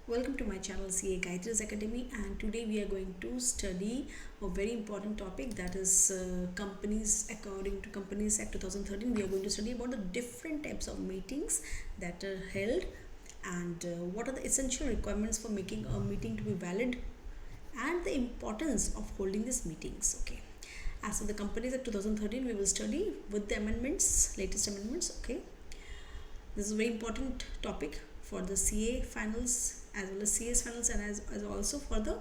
Welcome to my channel CA Gayatri's Academy, and today we are going to study a very important topic, that is companies. According to Companies Act 2013, we are going to study about the different types of meetings that are held, and what are the essential requirements for making a meeting to be valid, and the importance of holding these meetings. Okay, as for the Companies Act 2013, we will study with the amendments, latest amendments. Okay, this is a very important topic for the CA finals as well as CS finals, and as also for the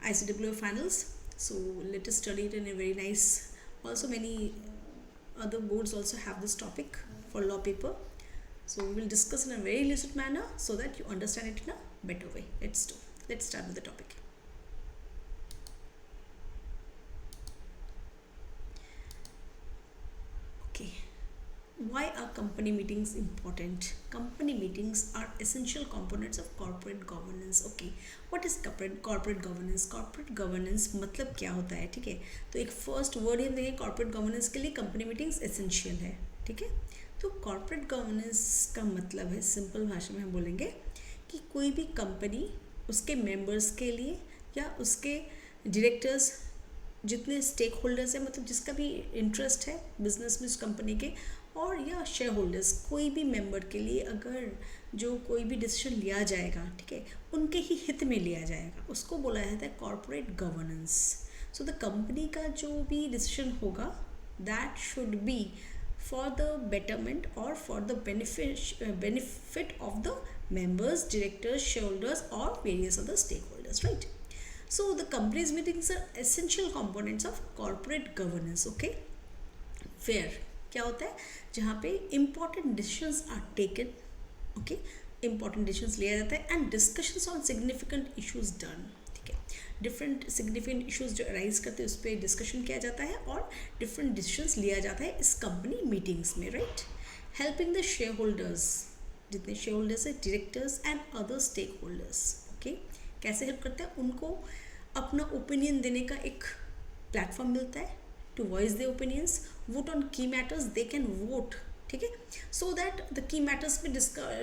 ICWA finals. So let us study it in a very nice. Also, many other boards also have this topic for law paper. So we will discuss in a very lucid manner so that you understand it in a better way. Let's start with the topic. Okay. Why are company meetings important? Company meetings are essential components of corporate governance. Okay, what is corporate governance? Corporate governance मतलब क्या होता है? ठीक है, तो एक first word हम देंगे कॉर्पोरेट गवर्नेंस के लिए, कंपनी मीटिंग्स एसेंशियल है. ठीक है, तो कॉर्पोरेट गवर्नेंस का मतलब है, सिंपल भाषा में हम बोलेंगे कि कोई भी कंपनी उसके मेंबर्स के लिए या उसके डायरेक्टर्स, जितने स्टेक होल्डर्स हैं, मतलब जिसका भी इंटरेस्ट है बिजनेस में उस कंपनी के, और या शेयर होल्डर्स, कोई भी मेंबर के लिए अगर जो कोई भी डिसीजन लिया जाएगा, ठीक है, उनके ही हित में लिया जाएगा, उसको बोला जाता है corporate governance. So the company का जो भी डिसीजन होगा, that should be for the betterment और for the benefit of the members, directors, shareholders, or various other stakeholders, right? So the company's meetings are essential components of corporate governance. Okay, where क्या होता है, जहाँ पे important decisions are taken. Okay, important decisions लिया जाता है, and discussions on significant issues done. ठीक है, different significant issues जो arise करते हैं उस पर discussion किया जाता है और different decisions लिया जाता है इस company meetings में, right? Helping the shareholders, जितने शेयर होल्डर्स है, directors and other stake holders. Okay, कैसे हेल्प करते हैं? उनको अपना ओपिनियन देने का एक प्लेटफॉर्म मिलता है, to voice their opinions, vote on key matters, they can vote. ठीक है, so that the key matters पे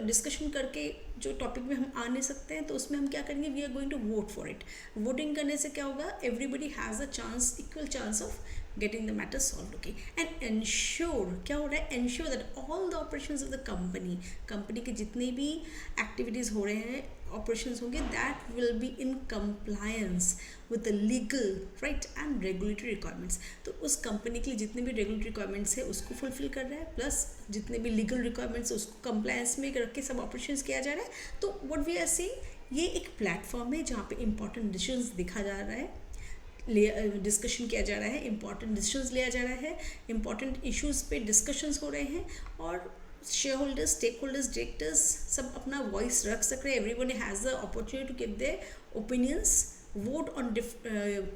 डिस्कशन करके जो टॉपिक में हम आ नहीं सकते हैं, तो उसमें हम क्या करेंगे, we are going to vote for it. Voting करने से क्या होगा, everybody has a chance, equal chance of getting the matter solved. Okay, and ensure, क्या हो रहा है, ensure that all the operations of the company के जितने भी activities हो रहे हैं, operations होंगे, that will be in compliance with the legal, right, and regulatory requirements. तो उस कंपनी के लिए जितने भी regulatory requirements है उसको fulfill कर रहा है, प्लस जितने भी legal requirements है उसको compliance में रख के सब operations किया जा रहा है. तो what we are saying, ये एक प्लेटफॉर्म है जहाँ पे important decisions दिखा जा रहा है, डिस्कशन किया जा रहा है, इंपॉर्टेंट डिसीजंस लिया जा रहा है, इंपॉर्टेंट इश्यूज पे डिस्कशंस हो रहे हैं, और share holders, stake holders, directors सब अपना वॉइस रख सक रहे हैं. Everyone has the opportunity to give their opinions, vote on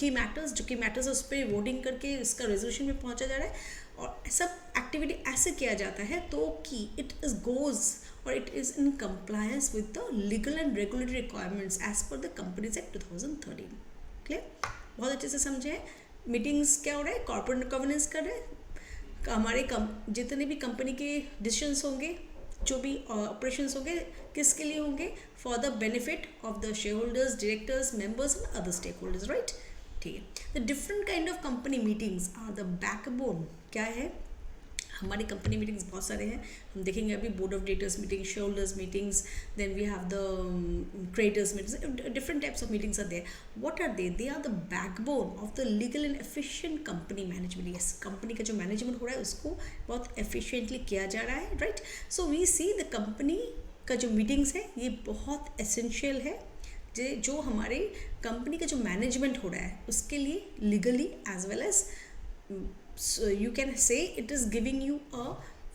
key matters, जो की मैटर्स है उस पर वोटिंग करके इसका रेजोल्यूशन में पहुंचा जा रहा है. और सब एक्टिविटी ऐसे किया जाता है तो कि इट इज गोज और it is in compliance with the legal and regulatory requirements as per the companies act 2013. Clear? बहुत अच्छे से समझे. मीटिंग्स क्या हो रहा है, कॉर्पोरेट गवर्नेंस कर रहे हैं. हमारे जितने भी कंपनी के डिसीजंस होंगे, जो भी ऑपरेशंस होंगे, किसके लिए होंगे, for the benefit of the share holders, directors, members and other stake holders, right? ठीक है, the different kind of company meetings are the backbone. क्या है, हमारी कंपनी मीटिंग्स बहुत सारे हैं, हम देखेंगे अभी. Board of directors meeting, share holders meetings, then we have the creditors meetings, different types of meetings are there. What are they are the backbone of the legal and efficient company management. Yes, company का जो management हो रहा है उसको बहुत efficiently किया जा रहा है, right? So we see the company का जो मीटिंग्स है ये बहुत एसेंशियल है, जो हमारे कंपनी का जो मैनेजमेंट हो रहा है उसके लिए legally as well as, so you can say it is giving you a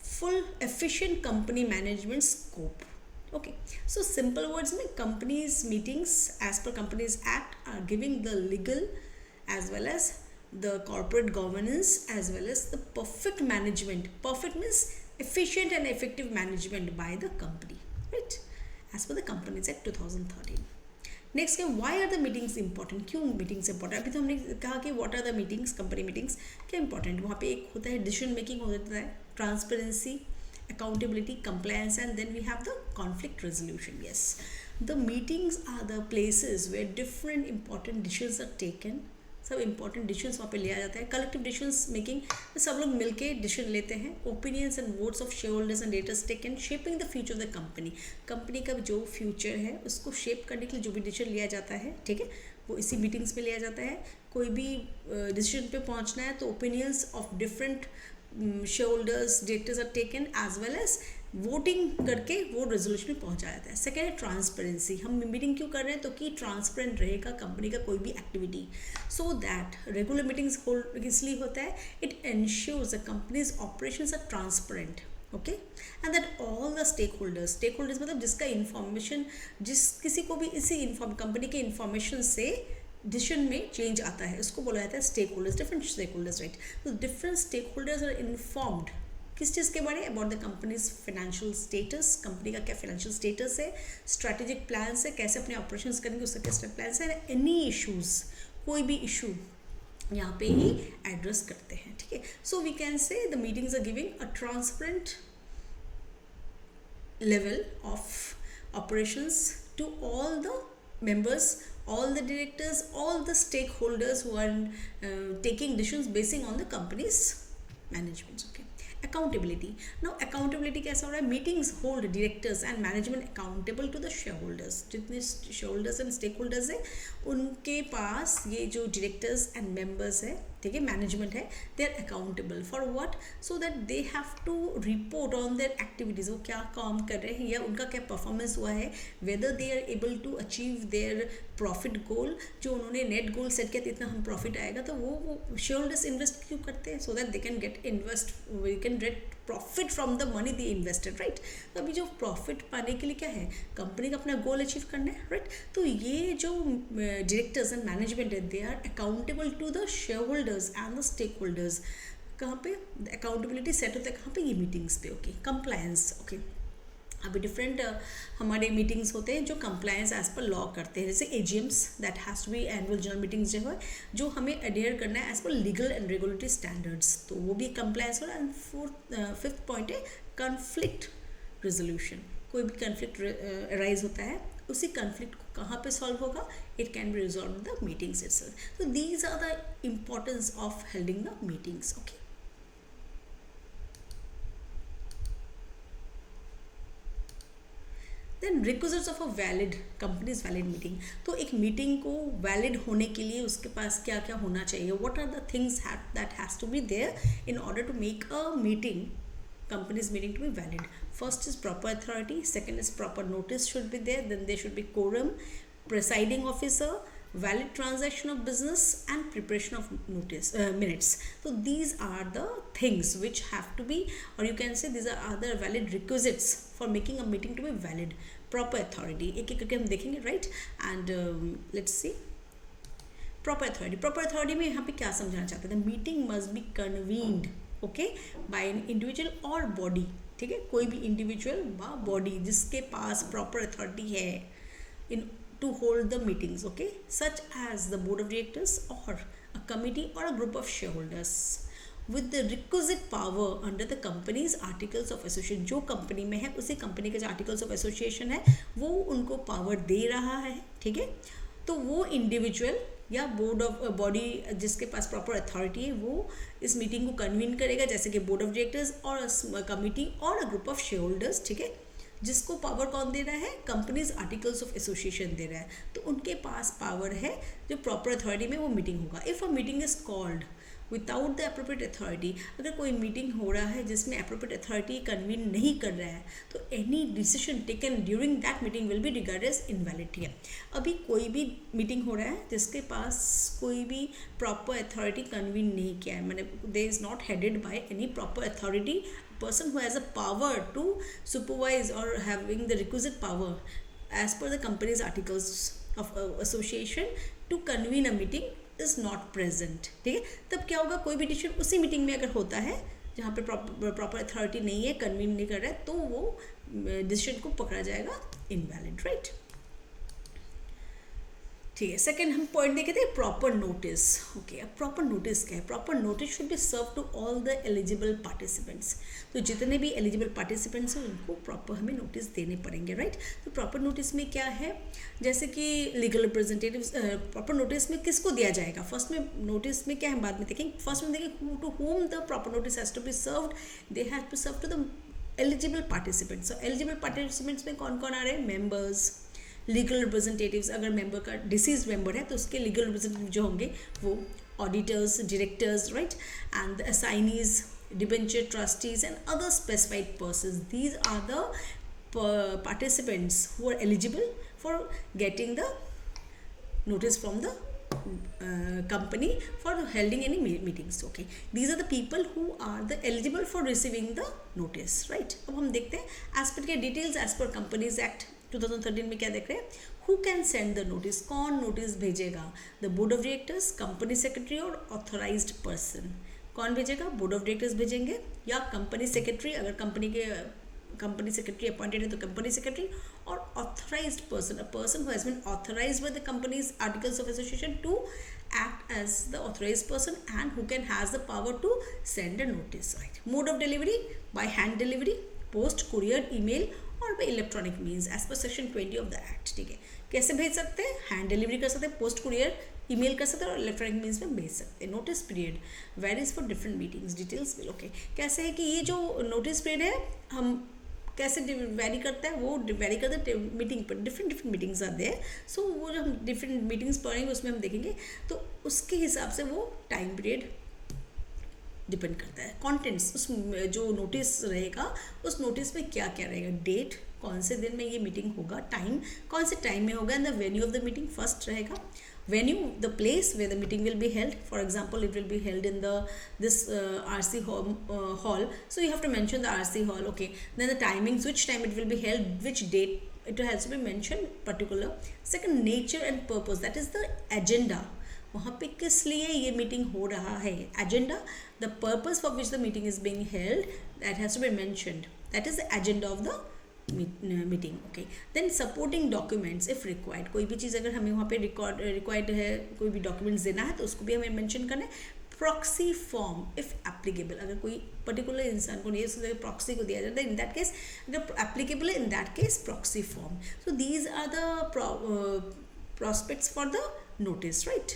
full efficient company management scope. Okay, so simple words में companies meetings as per Companies Act are giving the legal as well as the corporate governance as well as the perfect management. Perfect means efficient and effective management by the company, right, as per the Companies Act 2013. Next है, why are the meetings important. क्यों meetings important? अभी तो हमने कहा कि what are the meetings, company meetings क्या important. वहाँ पे एक होता है डिसीजन मेकिंग, हो जाता है transparency, accountability, compliance, and then we have the conflict resolution. Yes, the meetings are the places where different important decisions are taken. सब इंपॉर्टेंट डिसीजंस वहाँ पे लिया जाता है. कलेक्टिव डिसीजंस मेकिंग, सब लोग मिलके डिसीजन लेते हैं. Opinions and votes of share holders and debtors taken shaping the future of the company. Company का जो फ्यूचर है उसको शेप करने के लिए जो भी डिसीजन लिया जाता है, ठीक है, वो इसी मीटिंग्स में लिया जाता है. कोई भी डिसीजन पे पहुंचना है तो opinions of different share holders debtors are taken as well as voting करके वो रेजोल्यूशन में पहुंचा जाता है. सेकेंड है ट्रांसपेरेंसी. हम मीटिंग क्यों कर रहे हैं? तो कि ट्रांसपेरेंट रहेगा कंपनी का कोई भी activity, so that regular meetings hold इसलिए होता है, it ensures the company's operations are transparent, okay, and that all the stake holders मतलब जिसका इन्फॉर्मेशन, जिस किसी को भी इसी कंपनी के इन्फॉर्मेशन से डिसीजन में चेंज आता है, उसको बोला जाता है stakeholders. Different stake holders, right. तो different stakeholders are informed किस चीज़ के बारे? About the company's financial status, company का क्या फाइनेंशियल स्टेटस है, स्ट्रैटेजिक प्लान्स है, कैसे अपने ऑपरेशंस करेंगे उसका क्या प्लान्स है, एनी इश्यूज, कोई भी इशू यहाँ पे ही एड्रेस करते हैं, ठीक है. So we can say the meetings are giving a transparent level of operations to all the members, all the directors, all the stakeholders who are taking decisions basing on the company's management. Okay. Accountability. Now accountability कैसा हो रहा है? Meetings hold directors and management accountable to the shareholders. जितने shareholders and stakeholders हैं उनके पास ये जो directors and members है, ठीक है, management है, they are accountable for what? So that they have to report on their activities. वो क्या काम कर रहे हैं या उनका क्या performance हुआ है, whether they are able to achieve their profit goal. जो उन्होंने net goal set किया था इतना हम profit आएगा, तो वो shareholders invest क्यों करते हैं? So that they can get profit from the money they invested, right? तो अभी जो profit पाने के लिए क्या है, कंपनी का अपना गोल अचीव करना है, right? तो ये जो directors and management है, they are accountable to the shareholders and the stakeholders. कहाँ पे accountability set होता है? कहाँ पे? ये meetings पे. Okay, compliance. ओके, अभी डिफरेंट हमारे मीटिंग्स होते हैं जो कंप्लायंस एज पर लॉ करते हैं, जैसे AGMs, that has to be annual general meetings जो है जो हमें अडेयर करना है as per legal and regulatory standards, तो वो भी कंप्लायंस हो रहा है. एंड फिफ्थ पॉइंट है कन्फ्लिक्ट रेजोल्यूशन. कोई भी कन्फ्लिक्ट अराइज होता है, उसी कन्फ्लिक्ट को कहाँ पे सॉल्व होगा? It can be resolve in the meetings itself. तो these are the importance of holding the meetings. Okay, then requisites of a valid company's valid meeting. तो एक मीटिंग को वैलिड होने के लिए उसके पास क्या क्या होना चाहिए? What are the things that has to be there in order to make a meeting, company's meeting to be valid. First is proper authority, second is proper notice should be there, then there should be quorum, presiding officer, valid transaction of business and preparation of notice minutes. So these are the things which have to be, or you can say these are other valid requisites for making a meeting to be valid. Proper authority एक एक करके हम देखेंगे, right? And let's see proper authority में यहाँ पे क्या समझाना चाहते हैं? Meeting must be convened, okay, by an individual और बॉडी, ठीक है, कोई भी इंडिविजुअल व बॉडी जिसके पास प्रॉपर अथॉरिटी है in to hold the meetings, okay, such as the board of directors और अ कमिटी और a group of share holders with the requisite power under the company's articles of association. जो company में है उसी company के जो articles of association है वो उनको पावर दे रहा है, ठीक है. तो वो इंडिविजुअल या बोर्ड ऑफ बॉडी जिसके पास प्रॉपर अथॉरिटी है वो इस मीटिंग को कन्वीन करेगा, जैसे कि बोर्ड ऑफ डायरेक्टर्स और कमिटी और a group of share holders, ठीक है. जिसको पावर कौन दे रहा है? कंपनीज आर्टिकल्स ऑफ एसोसिएशन दे रहा है, तो उनके पास पावर है जो प्रॉपर अथॉरिटी में वो मीटिंग होगा. If a meeting is called without the appropriate authority, अगर कोई मीटिंग हो रहा है जिसमें अप्रोप्रिएट अथॉरिटी कन्वीन नहीं कर रहा है तो any decision taken during that meeting will be regarded as invalid. है अभी कोई भी मीटिंग हो रहा है जिसके पास कोई भी प्रॉपर अथॉरिटी कन्वीन नहीं किया है, मतलब they is not headed by any proper authority, person who has a power to supervise or having the requisite power as per the company's articles of association to convene a meeting is not present, ठीक है. तब क्या होगा? कोई भी decision उसी meeting में अगर होता है जहाँ पे प्रॉपर अथॉरिटी नहीं है, कन्वीन नहीं कर रहा है, तो वो डिसीजन को पकड़ा जाएगा इनवैलिड, राइट. ठीक है, सेकंड हम पॉइंट देखे थे प्रॉपर नोटिस। ओके, अब प्रॉपर नोटिस क्या है? Proper notice should be serve to all the eligible participants. तो जितने भी एलिजिबल पार्टिसिपेंट्स हैं उनको प्रॉपर हमें नोटिस देने पड़ेंगे, राइट। तो प्रॉपर नोटिस में क्या है, जैसे कि लीगल रिप्रेजेंटेटिव्स, प्रॉपर नोटिस में किसको दिया जाएगा? फर्स्ट में नोटिस में क्या है बाद में देखेंगे, फर्स्ट में देखेंगे to whom the proper notice has to be served, they have to serve to the eligible participants. So eligible participants में कौन कौन आ रहे हैं? मेंबर्स, लीगल रिप्रेजेंटेटिव्स, अगर मेंबर का डिसीज मेंबर है तो उसके लीगल रिप्रेजेंटेटिव जो होंगे वो auditors, directors, right, and the assignees, debenture trustees and other specified persons. These are the participants who are eligible for getting the notice from the company for holding any meetings. Okay, these are the people who are the eligible for receiving the notice, right. अब हम देखते हैं as per के details, as per Companies Act 2013 में क्या देख रहे हैं? Who can send the notice? कौन नोटिस भेजेगा? The board of directors, company secretary और authorized person. कौन भेजेगा? बोर्ड ऑफ डायरेक्टर्स भेजेंगे या कंपनी सेक्रेटरी, अगर कंपनी सेक्रेटरी अपॉइंटेड है तो कंपनी सेक्रेटरी, और authorised person, a person who has been authorised by the company's articles of association to act as the authorized person and who has the power to send a notice, right. Mode of delivery, by hand delivery, post, courier, email और by electronic means as per section 20 of the act. ठीक है, कैसे भेज सकते हैं? Hand delivery कर सकते हैं, पोस्ट, कुरियर, ईमेल कर सकते हैं और इलेक्ट्रॉनिक मीन्स में भेज सकते हैं. Notice period varies for different meetings, details will. Okay, कैसे है कि ये जो नोटिस पीरियड है हम कैसे वेरी करता है, वो वेरी करता है मीटिंग पर. डिफरेंट मीटिंग्स आते हैं, सो वो जो हम डिफरेंट मीटिंग्स पढ़ेंगे उसमें हम देखेंगे, तो उसके हिसाब से वो टाइम पीरियड डिपेंड करता है. कंटेंट्स, उस जो नोटिस रहेगा उस नोटिस में क्या क्या रहेगा, डेट, कौन से दिन में ये मीटिंग होगा, टाइम, कौन से टाइम में होगा, and the venue of the meeting first रहेगा. Venue, the place where the meeting will be held. For example, it will be held in this RC hall. So you have to mention the RC hall. Okay. Then the timings, which time it will be held, which date. It has to be mentioned particular. Second, nature and purpose. That is the agenda. वहाँ पे किस लिए ये meeting हो रहा है, agenda. The purpose for which the meeting is being held, that has to be mentioned. That is the agenda of the meeting. Okay, then supporting documents if required. कोई भी चीज़ अगर हमें वहाँ पे रिक्वायर्ड है, कोई भी डॉक्यूमेंट्स देना है तो उसको भी हमें मेंशन करना है. Proxy form if applicable. अगर कोई पर्टिकुलर इंसान को नहीं, प्रॉक्सी को दिया जाता है, इन दैट केस अगर एप्लीकेबल है, in that case proxy form. So these are the prospects for the notice, right.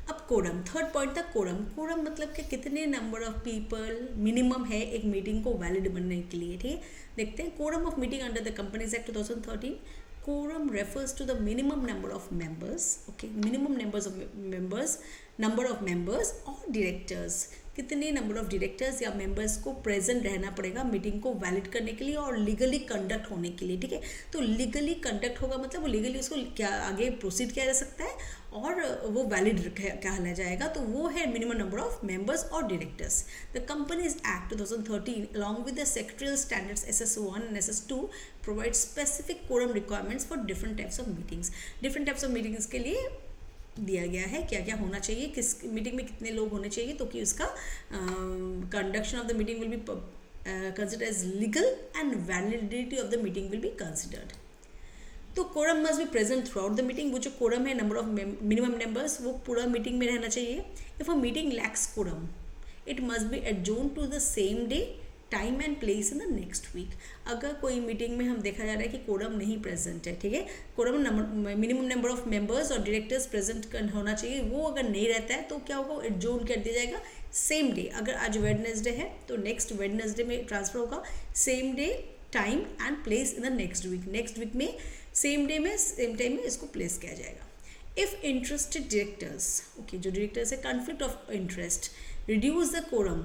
अब कोरम, थर्ड पॉइंट था कोरम. कोरम मतलब कि कितने नंबर ऑफ पीपल मिनिमम है एक मीटिंग को वैलिड बनने के लिए. ठीक है, देखते हैं. Quorum of meeting under the companies act 2013. Quorum refers to the minimum number of members. Okay, minimum number of members और डायरेक्टर्स. कितने नंबर ऑफ डायरेक्टर्स या मेंबर्स को प्रेजेंट रहना पड़ेगा मीटिंग को वैलिड करने के लिए और लीगली कंडक्ट होने के लिए. ठीक है, तो लीगली कंडक्ट होगा मतलब वो लीगली उसको क्या आगे प्रोसीड किया जा सकता है और वो वैलिड कहला जाएगा. तो वो है मिनिमम नंबर ऑफ मेंबर्स और directors. The companies act 2013 along with the secretarial standards SS1 and SS2 provide specific quorum requirements for different types of meetings. different types of meetings के लिए दिया गया है क्या क्या होना चाहिए, किस मीटिंग में कितने लोग होने चाहिए, तो कि उसका conduction of the meeting will be considered as legal and validity of the meeting will be considered. तो quorum must be present throughout the meeting. वो जो कोरम है, नंबर ऑफ मिनिमम मेंबर्स, वो पूरा मीटिंग में रहना चाहिए. If a meeting lacks quorum, it must be adjourn to the same day, time and place in the next week. अगर कोई मीटिंग में हम देखा जा रहा है कि कोरम नहीं प्रेजेंट है, ठीक है, quorum minimum number of members और डायरेक्टर्स प्रेजेंट होना चाहिए, वो अगर नहीं रहता है तो क्या होगा, एडजोर्न कर दिया जाएगा सेम डे. अगर आज वेडनेसडे है तो नेक्स्ट वेडनेसडे में ट्रांसफर होगा. Same day, time and place in the next week. Next week में सेम डे में सेम टाइम में इसको प्लेस किया जाएगा. इफ इंटरेस्टेड डायरेक्टर्स, ओके, जो डायरेक्टर्स है, conflict of interest, reduce the quorum.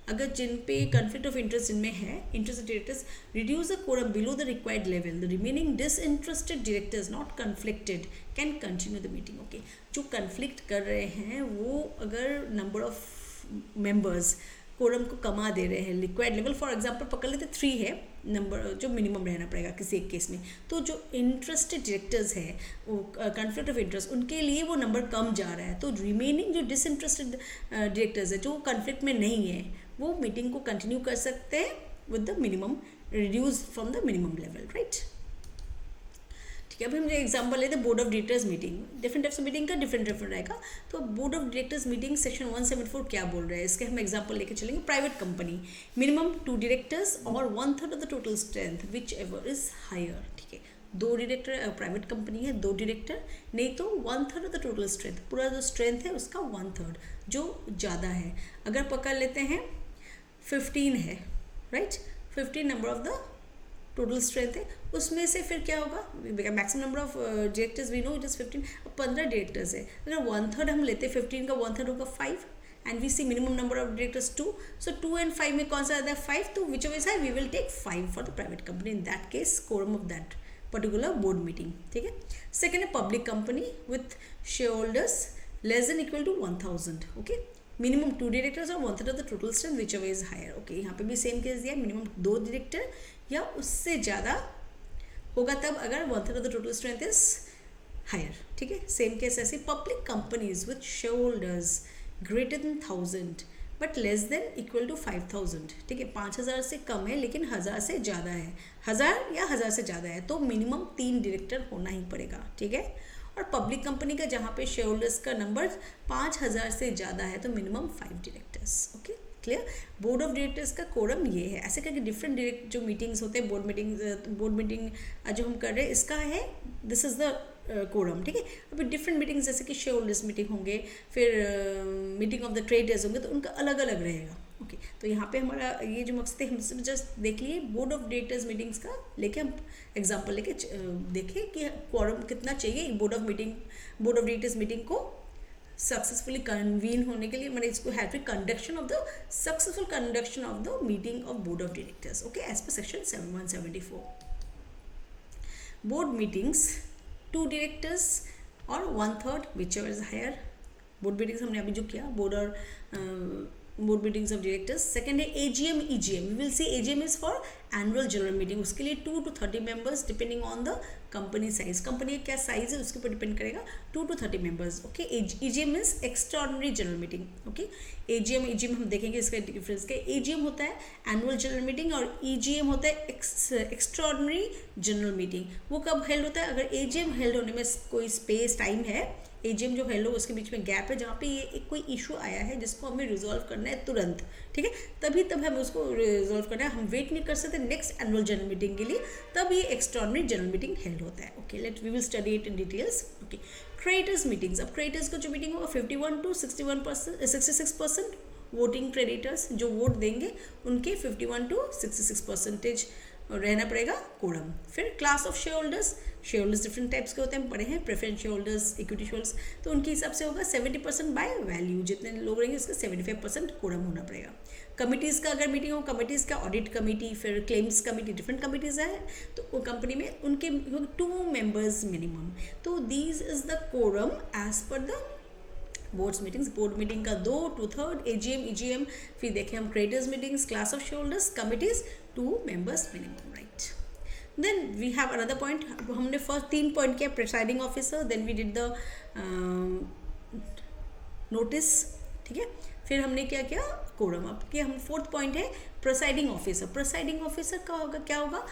अगर जिन पे कॉन्फ्लिक्ट ऑफ इंटरेस्ट जिनमें है, interested directors, reduce the quorum below the required level. The remaining disinterested directors not conflicted can continue the meeting. Okay, जो conflict कर रहे हैं वो अगर नंबर ऑफ मेंबर्स कोरम को कमा दे रहे हैं, रिक्वायर्ड लेवल फॉर एग्जांपल पकड़ लेते 3 है नंबर जो मिनिमम रहना पड़ेगा किसी एक केस में, तो जो इंटरेस्टेड डायरेक्टर्स है वो कॉन्फ्लिक्ट ऑफ इंटरेस्ट, उनके लिए वो नंबर कम जा रहा है. तो रिमेनिंग जो डिसइंटरेस्टेड डायरेक्टर्स है जो कॉन्फ्लिक्ट में नहीं है, वो मीटिंग को कंटिन्यू कर सकते हैं with the minimum, reduce from the minimum level, right. ठीक है, अभी हम एग्जांपल लेते हैं board of directors meeting, different types of meeting का डिफरेंट रहेगा। तो board of directors meeting section 174 क्या बोल रहा है, इसके हम एग्जांपल लेके चलेंगे। प्राइवेट कंपनी, मिनिमम 2 डायरेक्टर्स और 1/3 of the total strength whichever is higher. ठीक है, 2 डायरेक्टर, प्राइवेट कंपनी है 2 डायरेक्टर, नहीं तो 1/3 ऑफ द टोटल स्ट्रेंथ, पूरा जो स्ट्रेंथ है उसका 1/3 जो ज़्यादा है। अगर पकड़ लेते हैं 15 है, right, 15 number of the total strength है, उसमें से फिर क्या होगा, maximum number of directors we know it is 15, अब 15 डायरेक्टर्स है, अगर 1/3 हम लेते हैं 15 का 1/3 होगा 5 and we see minimum number of directors 2, so 2 and 5 में कौन सा आता है 5, तो which is high we will take 5 for the private company, in that case quorum of that particular board meeting. ठीक है, सेकेंड है public company with share holders less than equal to 1000, okay, minimum 2 directors और 1/3 of the total strength whichever is higher. Okay, यहाँ पे भी same case दिया है, minimum 2 director या उससे ज़्यादा होगा तब अगर 1/3 of the total strength is higher. ठीक है, सेम केस ऐसे public companies with share holders greater than 1000 but less than equal to 5000। ठीक है, 5000 से कम है लेकिन 1000 से ज़्यादा है, 1000 या 1000 से ज़्यादा है तो मिनिमम 3 डायरेक्टर होना ही पड़ेगा। ठीक है, और पब्लिक कंपनी का जहाँ पे शेयर होल्डर्स का नंबर 5000 से ज़्यादा है तो minimum 5 directors. Okay, clear. Board of directors का कोरम ये है, ऐसे करके डिफरेंट डायरेक्ट जो मीटिंग्स होते हैं, बोर्ड मीटिंग जो हम कर रहे हैं इसका है, दिस इज़ द कोरम। ठीक है, अभी डिफरेंट मीटिंग्स जैसे कि शेयर होल्डर्स मीटिंग होंगे, फिर मीटिंग ऑफ द ट्रेडर्स होंगे, तो उनका अलग अलग रहेगा। ओके, तो यहाँ पे हमारा ये जो मकसद है हम जस्ट देख लिए बोर्ड ऑफ डायरेक्टर्स मीटिंग्स का, लेके हम एग्जांपल लेके देखें कि कोरम कितना चाहिए बोर्ड ऑफ डायरेक्टर्स मीटिंग को सक्सेसफुली कन्वीन होने के लिए, मैंने इसको have to conduction of the successful conduction of the meeting of board of directors. Okay, as per section 174 board meetings 2 directors और 1/3 whichever is higher. Board meetings हमने अभी जो किया, board meetings of directors. Second है AGM EGM, we will see AGM is for annual general meeting, उसके लिए 2 to 30 members depending on the company size, company का क्या साइज है उसके ऊपर डिपेंड करेगा, 2 to 30 members. Okay, EGM means extraordinary general meeting. Okay, EGM हम देखेंगे इसका डिफरेंस क्या। एजीएम होता है एनुअल जनरल मीटिंग और ईजीएम होता है एक्स्ट्राऑर्डिनरी जनरल मीटिंग। वो कब हेल्ड होता है, अगर एजीएम हेल्ड होने में कोई स्पेस टाइम है, एजीएम जो हेल्ड हो उसके बीच में गैप है जहाँ पे ये एक कोई इशू आया है जिसको हमें रिजॉल्व करना है तुरंत। ठीक है, तब हमें उसको रिजॉल्व करना है, हम वेट नहीं कर सकते नेक्स्ट एनुअल जनरल मीटिंग के लिए, तब ये एक्स्ट्राऑर्डिनरी जनरल मीटिंग हेल्ड होता है। Okay, we will study it in details. Okay, creditors meetings, अब क्रेडिटर्स का जो मीटिंग होगा 51 to 66% वोटिंग क्रेडिटर्स जो वोट देंगे उनके 51 to 66% रहना पड़ेगा कोरम। फिर class of share holders different types के होते हैं, पढ़े हैं, preference share holders, equity share holders, तो उनके हिसाब से होगा 70% बाय वैल्यू, जितने लोग रहेंगे उसका 75% कोरम होना पड़ेगा। कमिटीज़ का अगर मीटिंग हो, कमिटीज़ का ऑडिट कमेटी, फिर क्लेम्स कमेटी, डिफरेंट कमिटीज़ है तो वो कंपनी में उनके 2 मेंबर्स मिनिमम, तो these is the quorum as per the boards meetings. Board meeting का 2 to 3 एजीएम ईजीएम, फिर देखें हम creditors meetings, class of share holders, committees 2 members minimum, right. Then we have another point, हमने first 3 point किया, presiding officer, then we did the notice. ठीक है, फिर हमने क्या किया कोरम। अब क्या हम 4th पॉइंट है प्रिसाइडिंग ऑफिसर। प्रिसाइडिंग ऑफिसर का होगा क्या होगा,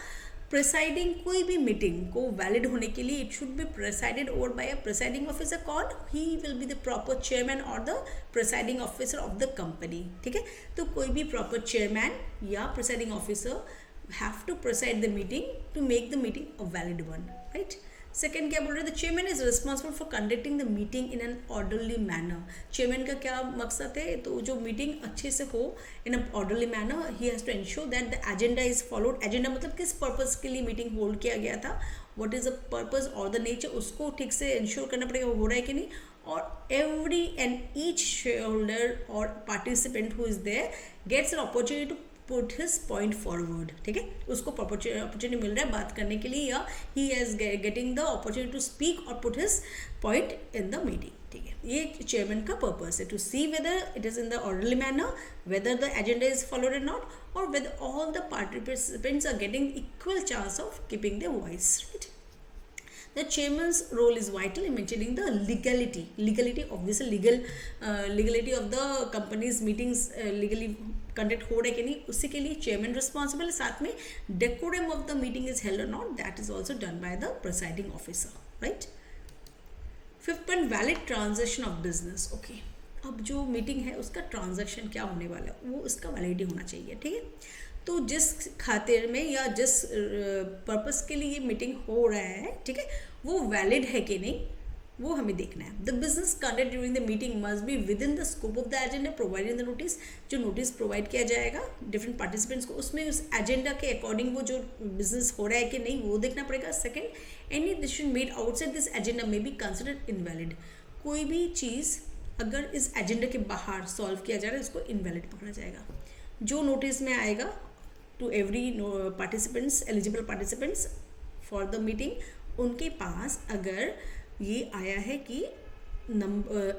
प्रिसाइडिंग कोई भी मीटिंग को वैलिड होने के लिए it should be presided over by a presiding officer called, he will be the proper chairman और the presiding officer of the company. ठीक है, तो कोई भी प्रॉपर चेयरमैन या presiding officer have to preside the meeting to make the meeting a valid one, right. Second क्या बोल रहे हैं, the chairman is responsible for conducting the meeting in an orderly manner. Chairman का क्या मकसद है, तो जो मीटिंग अच्छे से हो in a orderly manner, he has to ensure that the agenda is followed. Agenda मतलब किस पर्पज़ के लिए मीटिंग होल्ड किया गया था, व्हाट इज द पर्पज़ और द नेचर, उसको ठीक से इंश्योर करना पड़ेगा वो हो रहा है कि नहीं। और every and each shareholder और participant who is there gets an opportunity to put his point forward. ठीक है, उसको अपॉर्चुनिटी मिल रहा है बात करने के लिए, या he is getting the opportunity to speak और put his point in the meeting. ठीक है, ये चेयरमैन का पर्पस है, to see whether it is in the orderly manner, whether the agenda is followed और नॉट, और whether all the participants are getting equal chance of keeping the voice, right. The chairman's role is vital in maintaining the legality obviously legality of the company's meetings legally conduct हो रहा है कि नहीं, उसी के लिए chairman responsible है. साथ में decorum of the meeting is held और not, that is also done by the presiding officer, right. Fifth point, valid transaction of business. Okay, अब जो मीटिंग है उसका ट्रांजैक्शन क्या होने वाला है वो उसका वैलिडिटी होना चाहिए, ठीक है. तो जिस खातिर में या जिस पर्पस के लिए ये मीटिंग हो रहा है, ठीक है, वो वैलिड है कि नहीं वो हमें देखना है. The business conduct during the meeting must be with in the scope of the agenda provided in the notice. जो नोटिस प्रोवाइड किया जाएगा डिफरेंट पार्टिसिपेंट्स को, उसमें उस एजेंडा के अकॉर्डिंग वो जो बिजनेस हो रहा है कि नहीं वो देखना पड़ेगा. Second, any decision made outside this agenda may be considered invalid. कोई भी चीज़ अगर इस एजेंडा के बाहर सॉल्व किया जा रहा है उसको इनवैलिड पकड़ा जाएगा. जो नोटिस में आएगा to every participants, eligible participants for the meeting, उनके पास अगर ये आया है कि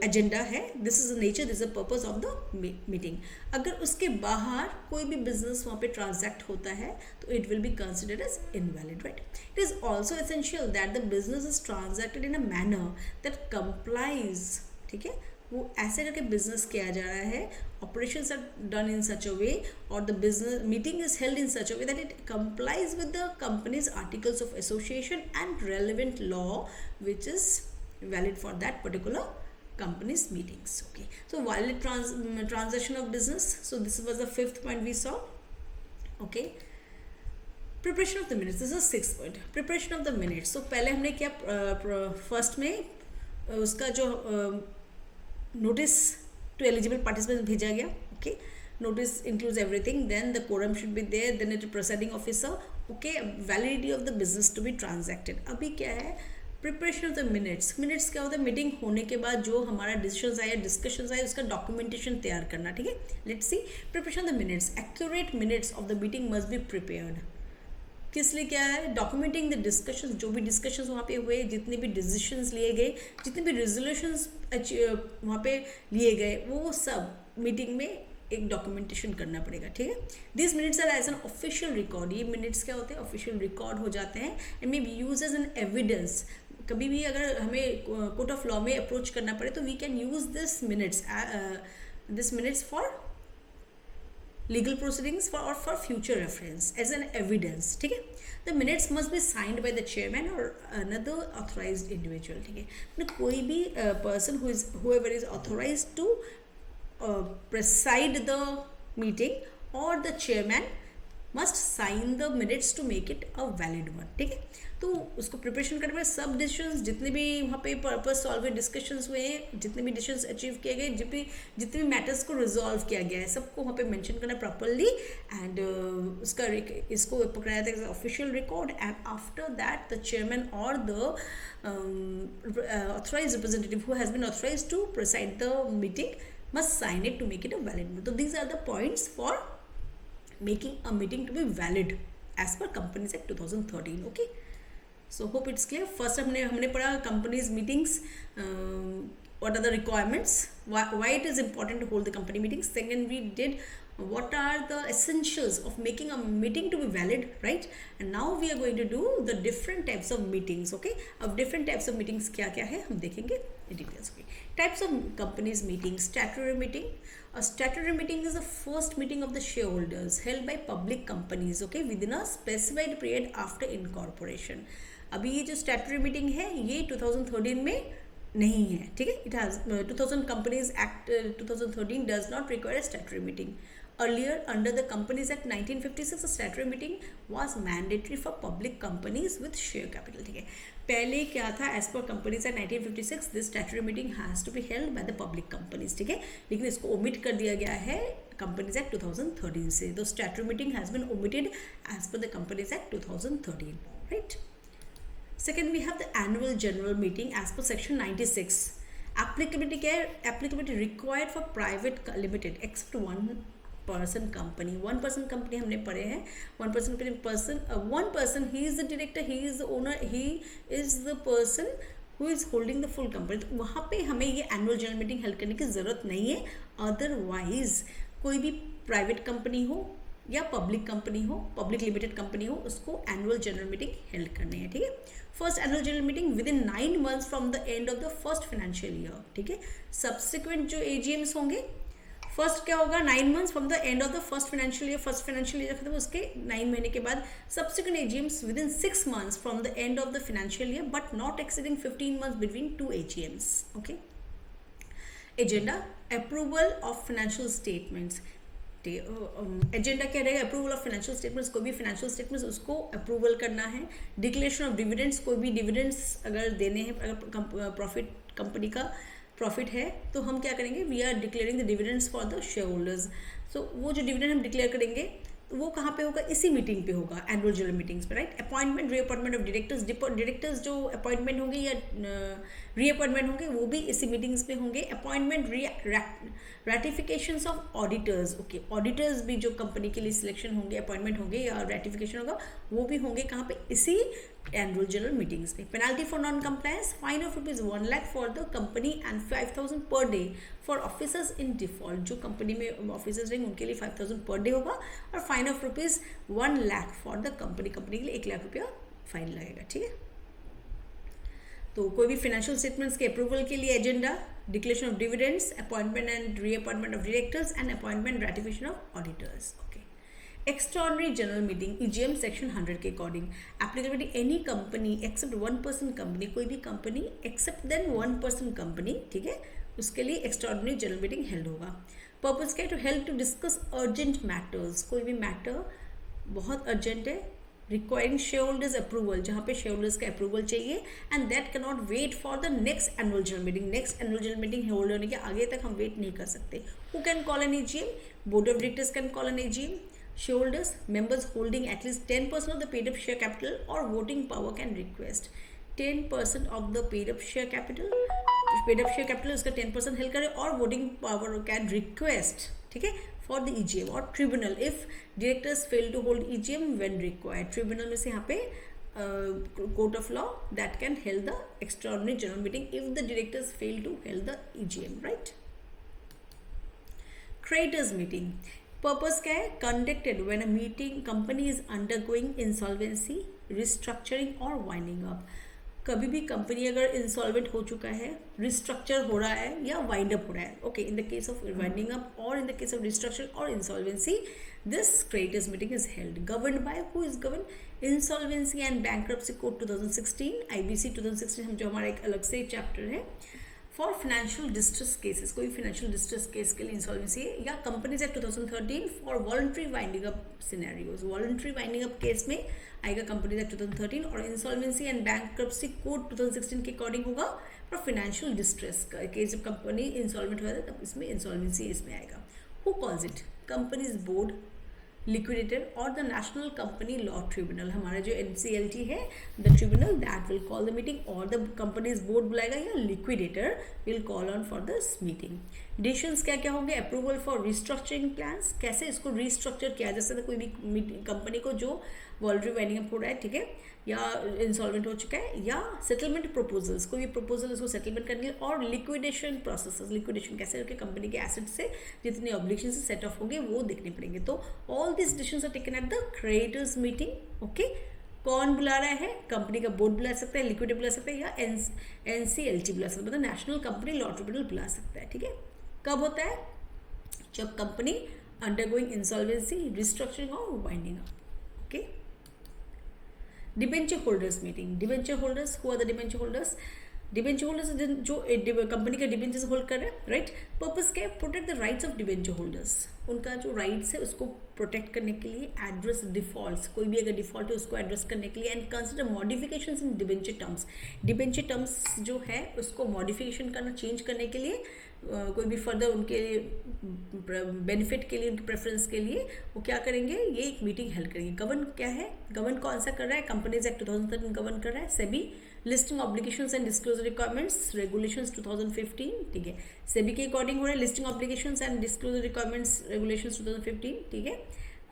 एजेंडा है, this is the nature, this is the purpose of the meeting, अगर उसके बाहर कोई भी बिजनेस वहाँ पे ट्रांजैक्ट होता है तो it will be considered as invalid, right. It is also essential that the business is transacted in a manner that complies, ठीक है, वो ऐसे करके बिजनेस किया जा रहा है, operations are done in such a way or the business meeting is held in such a way that it complies with the company's articles of association and relevant law which is valid for that particular company's meetings. Okay, so valid transaction of business. So this was the fifth point we saw. Okay, preparation of the minutes. This is the sixth point, preparation of the minutes. So पहले हमने क्या first में उसका जो notice to eligible participants भेजा गया. Okay, notice includes everything, then the quorum should be there, then it presiding officer. Okay, validity of the business to be transacted. अभी क्या है, preparation of the minutes. Minutes क्या होता है, meeting होने के बाद जो हमारा डिसीजंस आए, डिस्कशंस आए, उसका डॉक्यूमेंटेशन तैयार करना, ठीक है. Let's see, preparation of the minutes. Accurate minutes of the meeting must be prepared. किस लिए क्या है, डॉक्यूमेंटिंग द डिस्कशंस, जो भी डिस्कशंस वहाँ पे हुए, जितने भी डिसीजंस लिए गए, जितने भी रेजोल्यूशंस वहाँ पे लिए गए, वो सब मीटिंग में एक डॉक्यूमेंटेशन करना पड़ेगा, ठीक है. This minutes are as an official record. ये मिनट्स क्या होते हैं, ऑफिशियल रिकॉर्ड हो जाते हैं and may be use as an evidence. कभी भी अगर हमें कोर्ट ऑफ लॉ में अप्रोच करना पड़े तो we can use this minutes for legal proceedings for future reference as an evidence, ठीक है. The minutes must be signed by the chairman or another authorized individual, ठीक है. तो कोई भी person whoever is authorized to preside the meeting or the chairman must sign the minutes to make it a valid one, ठीक है. तो उसको preparation करने में सब डिसीजंस, जितने भी वहाँ पे पर्पस सॉल्व हुए, डिस्कशंस हुए हैं, जितने भी डिसीजंस अचीव किए गए, जितने भी मैटर्स को रिजॉल्व किया गया है, सबको वहाँ पे मेंशन करना प्रॉपरली एंड उसका इसको पकड़ा जाता है official record. And after that the chairman और the authorized representative who has been authorized to preside the meeting must sign it to make it a valid. तो these are the points for making a meeting to be valid as per companies act 2013. Okay, so hope it's clear. First हमने पढ़ा companies meetings, what are the requirements, why it is important to hold the company meetings. Second, we did what are the essentials of making a meeting to be valid, right? And now we are going to do the different types of meetings. Okay, अब different types of meetings क्या क्या है हम देखेंगे in details. Okay, types of companies meetings. Statutory meeting. A statutory meeting is the first meeting of the shareholders held by public companies, okay, within a specified period after incorporation. अभी ये जो statutory meeting है ये 2013 में नहीं है, ठीक है. It has 2000 Companies act 2013 does not require a statutory meeting. Earlier under the companies Act 1956 statutory meeting was mandatory for public companies with share capital, ठीक है. पहले क्या था, as per companies Act 1956 this statutory meeting has to be held by the public companies, ठीक है. लेकिन इसको omit कर दिया गया है कंपनीज एक्ट 2013 से. The statutory meeting has been omitted as per the companies act 2013, right. Second, we have the annual general meeting as per section 96. Applicability क्या है, applicability required for private limited except one person company. One person company हमने पढ़े हैं. One person he is the director, he is the owner, he is the person who is holding the full company. तो वहाँ पे हमें ये annual general meeting held करने की ज़रूरत नहीं है. Otherwise कोई भी private company हो या पब्लिक कंपनी हो, पब्लिक लिमिटेड कंपनी हो, उसको एनुअल जनरल मीटिंग हेल्ड करनी है, ठीक है. First annual general meeting with in 9 months from the end of the first financial year, ठीक है। सब्सिक्वेंट जो एजीएम्स होंगे, फर्स्ट क्या होगा 9 months from the end of the first financial year, first financial year खत्म उसके 9 महीने के बाद। Subsequent AGMs with in 6 months from the end of the financial year but not exceeding 15 months between 2 AGMs, okay. Agenda approval of financial statements, agenda क्या रहेगा, approval of financial statements, कोई भी financial statements उसको approval करना है। Declaration of dividends, कोई भी dividends अगर देने हैं, अगर प्रॉफिट कंपनी का प्रॉफिट है तो हम क्या करेंगे, we are declaring the dividends for the share holders. So वो जो डिविडेंड हम डिक्लेयर करेंगे तो वो कहाँ पे होगा, इसी मीटिंग पे होगा, एनुअल जनरल मीटिंग्स पे, right. Appointment reappointment of directors, directors जो अपॉइंटमेंट होंगे या रीअपॉइंटमेंट होंगे वो भी इसी मीटिंग्स पे होंगे। Appointment ratifications of auditors, okay, auditors भी जो कंपनी के लिए सिलेक्शन होंगे, अपॉइंटमेंट होंगे या रैटिफिकेशन होगा वो भी होंगे कहाँ पे, इसी एनुअल जनरल मीटिंग्स पे। Penalty for non compliance, fine of ₹1 lakh for the company and 5,000 per day for officers in default, जो कंपनी में ऑफिसर्स रहेंगे उनके लिए 5,000 पर डे होगा, और fine of ₹1 lakh for the company के लिए ₹1 लाख फाइन लगेगा, ठीक है। तो कोई भी फाइनेंशियल स्टेटमेंट्स के अप्रूवल के लिए agenda, declaration of dividends, appointment and reappointment of directors and appointment ratification of auditors, okay. Extraordinary general meeting EGM section 100 के according applicability any company except 1 person company, कोई भी company except then 1 person company, ठीक है, उसके लिए extraordinary general meeting held होगा। Purpose क्या है, to help to discuss urgent matters, कोई भी मैटर बहुत अर्जेंट है, रिक्वायरिंग शेयर होल्डर्स अप्रूवल, जहाँ पे शेयर होल्डर्स का अप्रूवल चाहिए, and that can not wait for the next annual general meeting, next annual general meeting hold होने के आगे तक हम वेट नहीं कर सकते। Who can call an AGM, board of directors can call an AGM, shareholders, members holding at least 10% of the paid up share capital or voting power can request 10% of the paid up share capital उसका 10% held करे, और voting power can request, ठीक है, for the EGM और tribunal if directors fail to hold EGM when required. Tribunal में से यहाँ पे court of law that can held the extraordinary general meeting if the directors fail to held the EGM, right. Creditors meeting, purpose क्या है, conducted when a meeting company is undergoing insolvency, restructuring और winding up. कभी भी company अगर insolvent हो चुका है, restructure हो रहा है या वाइंड अप हो रहा है, okay, in the case of winding up और in the case of restructure और insolvency, this creditors meeting is held. Governed by, who is govern, insolvency and bankruptcy code 2016, IBC 2016 हम जो हमारा एक अलग से चैप्टर है। फॉर फाइनेंशियल डिस्ट्रेस केसेस, कोई फाइनेंशियल डिस्ट्रेस केस के लिए इंसॉल्वेंसी है, या companies act 2013 for voluntary winding up scenarios, voluntary winding up case में आएगा कंपनीज एक्ट 2013, और इंसॉल्वेंसी एंड बैंक्रप्सी कोड 2016 के अकॉर्डिंग होगा फॉर फाइनेंशियल डिस्ट्रेस का केस, जब कंपनी इंसॉल्वेंट हुआ था तब इसमें इंसॉल्वेंसी इसमें आएगा। Who calls it, companies board, liquidator और the national company law tribunal, हमारा जो NCLT है, the tribunal that will call the meeting, और द कंपनीज बोर्ड बुलाएगा या liquidator will call on for this meeting. Decisions क्या क्या होंगे, अप्रूवल फॉर रिस्ट्रक्चरिंग प्लान्स, कैसे इसको रिस्ट्रक्चर किया जा सकता है, कोई भी कंपनी को जो वॉलंटरी वाइंडिंग अप हो रहा है, ठीक है, या इंसॉल्वेंट हो चुका है, या सेटलमेंट प्रपोजल्स, कोई भी प्रपोजल उसको सेटलमेंट करने के लिए, और लिक्विडेशन प्रोसेसेस, लिक्विडेशन कैसे करके कंपनी के एसेट से जितने ऑब्लिगेशन से सेट ऑफ होंगे वो देखने पड़ेंगे। तो all this decisions are taken at the creditors meeting, okay. कौन बुला रहा है, कंपनी का बोर्ड बुला सकता है, लिक्विडेटर बुला सकता है, या NCLT बुला सकता है, मतलब नेशनल कंपनी लॉ ट्रिब्यूनल बुला सकता है, ठीक है। कब होता है, जब कंपनी अंडरगोइंग इंसॉल्वेंसी, रिस्ट्रक्चरिंग और winding up, okay. Debenture holders meeting, debenture holders, who are the debenture holders, debenture holders जो कंपनी का डिबेंचर्स होल्ड कर रहे हैं, राइट। पर्पस क्या है, protect the rights of debenture holders, उनका जो राइट्स है उसको प्रोटेक्ट करने के लिए, एड्रेस डिफॉल्ट्स, कोई भी अगर डिफॉल्ट है उसको एड्रेस करने के लिए, and consider modifications in debenture terms, debenture terms जो है उसको मॉडिफिकेशन करना, चेंज करने के लिए, कोई भी फर्दर उनके बेनिफिट के लिए, उनके प्रेफरेंस के लिए वो क्या करेंगे, ये एक मीटिंग हेल्ड करेंगे। गवर्न क्या है, गवर्न कौन सा कर रहा है, कंपनीज एक्ट 2013 गवर्न कर रहा है, SEBI listing obligations and disclosure requirements regulations 2015, ठीक है, सेबी के अकॉर्डिंग हो रहा है, listing obligations and disclosure requirements regulations 2015, ठीक है।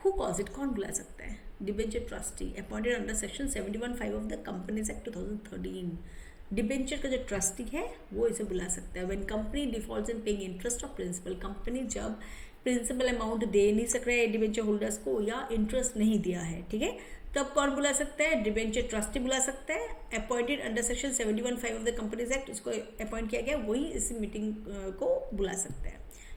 हु कॉल्स इट, कौन बुला सकता है, debenture trustee appointed under section 71(5) of the companies act 2013। Debenture का जो ट्रस्टी है वो इसे बुला सकता है। When company defaults in paying interest of principal, company जब प्रिंसिपल अमाउंट दे नहीं सक रहा है डिबेंचर होल्डर्स को, या इंटरेस्ट नहीं दिया है, ठीक है, तब कौन बुला सकता है? डिबेंचर ट्रस्टी बुला सकता है, appointed under section 71(5) of the companies act, उसको अपॉइंट किया गया, वही इस मीटिंग को बुला सकता है।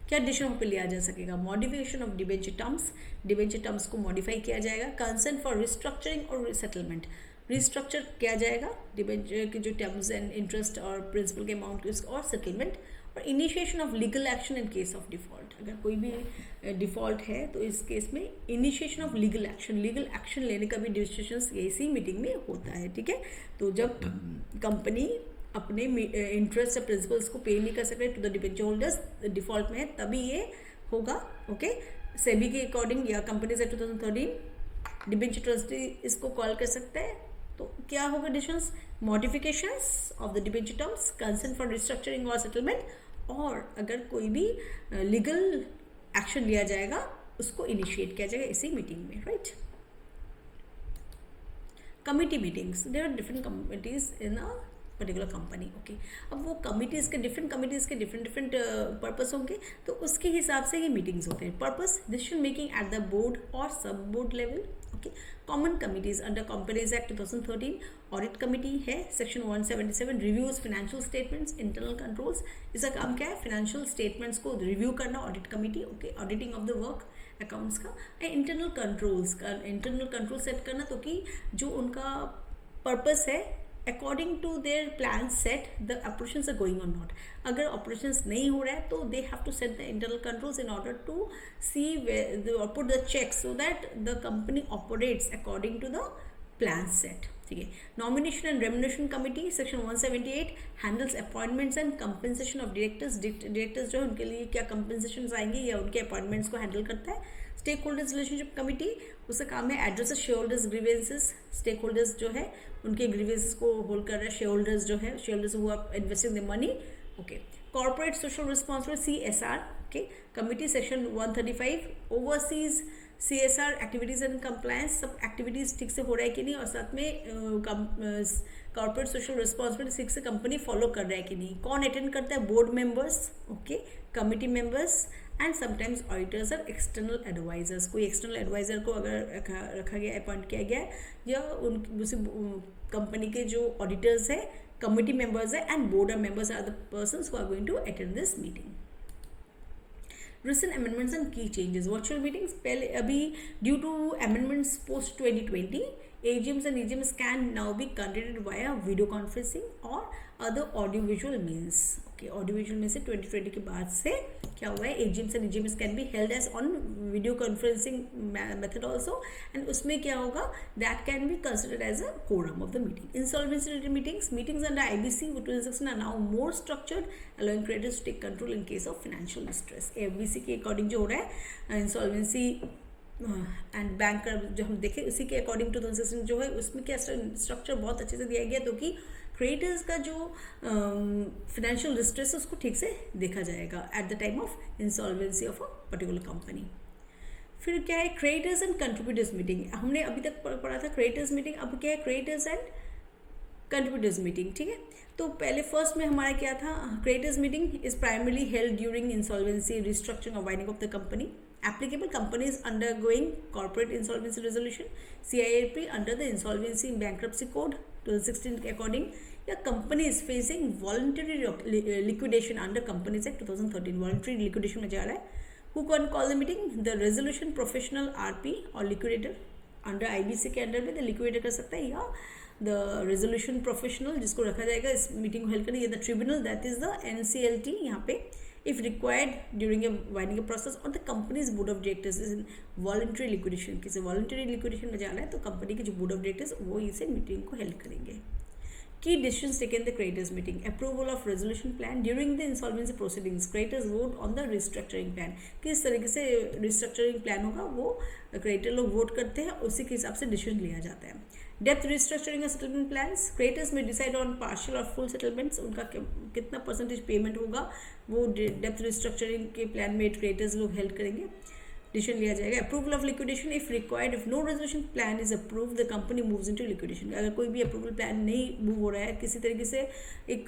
क्या डिसीजन पे लिया जा सकेगा? Modification of debenture terms, debenture terms को मॉडिफाई किया जाएगा। कंसेंट फॉर रिस्ट्रक्चरिंग और सेटलमेंट, रिस्ट्रक्चर किया जाएगा डिबेंचर के जो टर्म्स एंड इंटरेस्ट और प्रिंसिपल के अमाउंट और सेटलमेंट, और initiation of legal action in case of default, अगर कोई भी डिफॉल्ट है तो इस केस में इनिशिएशन ऑफ लीगल एक्शन लेने का भी डिसीजन इसी मीटिंग में होता है, ठीक है। तो जब कंपनी अपने इंटरेस्ट या प्रिंसिपल्स को पे नहीं कर सकते to the debenture holders, default में है, तभी ये होगा, ओके। सेबी के अकॉर्डिंग या कंपनीज एक्ट 2013 डिबेंचर ट्रस्टी इसको कॉल कर सकता है। तो क्या होगा decisions? Modifications of the debenture terms, consent for restructuring और सेटलमेंट, और अगर कोई भी लीगल एक्शन लिया जाएगा उसको इनिशिएट किया जाएगा इसी मीटिंग में, right. Committee meetings, there are different committees in a particular company, okay. अब वो कमिटीज़ के डिफरेंट पर्पस होंगे, तो उसके हिसाब से ये मीटिंग्स होते हैं। Purpose, decision making at the board और sub board level, okay. Common committees under companies act 2013, audit committee है section 177, reviews financial statements, internal controls, इसका काम क्या है? फाइनेंशियल स्टेटमेंट्स को रिव्यू करना, audit committee, okay. Auditing of the work accounts का, internal control set करना, तो कि जो उनका पर्पस है according to their plan set the operations are going और नॉट। अगर ऑपरेशंस नहीं हो रहा है तो they have to set the internal controls in order to see put the check so that the company operates according to the plan set, ठीक है। Nomination and remuneration committee section 178 handles appointments and compensation of directors जो है उनके लिए क्या compensation आएंगे या उनके अपॉइंटमेंट्स को हैंडल करता है। स्टेक होल्डर्स रिलेशनशिप कमिटी, उसका काम है address share holders grievances, stake holders जो है उनके ग्रीवेंसेस को होल्ड कर रहा है शेयर होल्डर्स जो है, share holders who are investing the money, okay. Corporate social responsibility CSR, okay, committee section 135 overseas CSR activities and compliance, सब एक्टिविटीज़ ठीक से हो रहा है कि नहीं, और साथ में कॉर्पोरेट सोशल रिस्पॉन्सिबिलिटी ठीक से कंपनी फॉलो कर रहा है कि नहीं। कौन अटेंड करता है? Board members, okay, committee members and sometimes auditors और एक्सटर्नल एडवाइजर्स। कोई एक्सटर्नल एडवाइजर को अगर रखा गया, अपॉइंट किया गया या उस कंपनी के जो ऑडिटर्स है, कमिटी मेंबर्स है and board members are the persons who are going to attend this meeting. Recent amendments and key changes. Virtual meetings, पहले अभी due to amendments post 2020, AGMs and EGMs can now be conducted via video conferencing or other audiovisual means. Okay, audiovisual में से 2020 के बाद से क्या हुआ है? AGMs and EGMs can be held as on video conferencing method also, and उसमें क्या होगा? That can be considered as a quorum of the meeting. Insolvency related meetings under IBC 2016 are now more structured, allowing creditors to take control in case of financial distress. IBC के according जो हो रहा है insolvency and bank जो हम देखें उसी के अकॉर्डिंग टू 2016 जो है उसमें क्या स्ट्रक्चर बहुत अच्छे से दिया गया, तो कि क्रेडिटर्स का जो फाइनेंशियल डिस्ट्रेस उसको ठीक से देखा जाएगा at the time of insolvency of a particular company. फिर क्या है? क्रेडिटर्स एंड कंट्रीब्यूटर्स मीटिंग, हमने अभी तक पढ़ा था क्रेडिटर्स मीटिंग, अब क्या है? क्रेडिटर्स एंड कंट्रीब्यूटर्स मीटिंग, ठीक है। तो पहले फर्स्ट में हमारा क्या था? Creditors meeting is primarily held during insolvency, restructuring और winding of the company. Applicable companies undergoing corporate insolvency resolution, CIRP under the Insolvency and Bankruptcy Code 2016 के according, या companies facing voluntary liquidation under Companies Act 2013, voluntary liquidation में जा रहा है. Who can call the meeting? The resolution professional RP और liquidator under IBC के under में the liquidator कर सकता है, या the resolution professional जिसको रखा जाएगा इस मीटिंग को हेल्प करने, या the tribunal that is the NCLT यहाँ पे, if required during a winding up process, or the company's board of directors is in voluntary liquidation. किसी voluntary liquidation में जाना है तो कंपनी के जो board of directors वो इसे मीटिंग को हेल्प करेंगे. Key decisions taken the creditors meeting: approval of resolution plan during the insolvency proceedings. Creditors vote on the restructuring plan. किस तरीके से restructuring plan होगा वो creditor लोग vote करते हैं, उसी के हिसाब से decision लिया जाता है. Debt restructuring और settlement plans. Creditors may decide on partial or full settlements. उनका कितना percentage payment होगा वो debt restructuring के plan में creditors लोग help करेंगे, डिसीजन लिया जाएगा. Approval of liquidation if required, if no resolution plan is approved the company moves into liquidation. अगर कोई भी अप्रूवल प्लान नहीं मूव हो रहा है, किसी तरीके से एक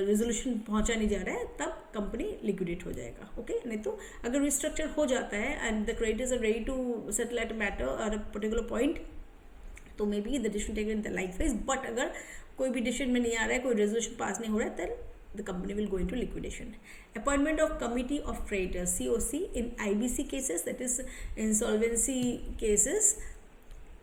रेजोल्यूशन पहुंचा नहीं जा रहा है, तब कंपनी लिक्विडेट हो जाएगा. ओके, नहीं तो अगर रिस्ट्रक्चर हो जाता है and the creditors are ready to settle at matter और पर्टिकुलर पॉइंट, तो may be the decision taken in the like phase, but अगर कोई भी डिसीजन में नहीं आ रहा है, कोई रेजोल्यूशन पास नहीं हो रहा है, then the company will go into liquidation. Appointment of committee of creditors COC in IBC cases, that is insolvency cases,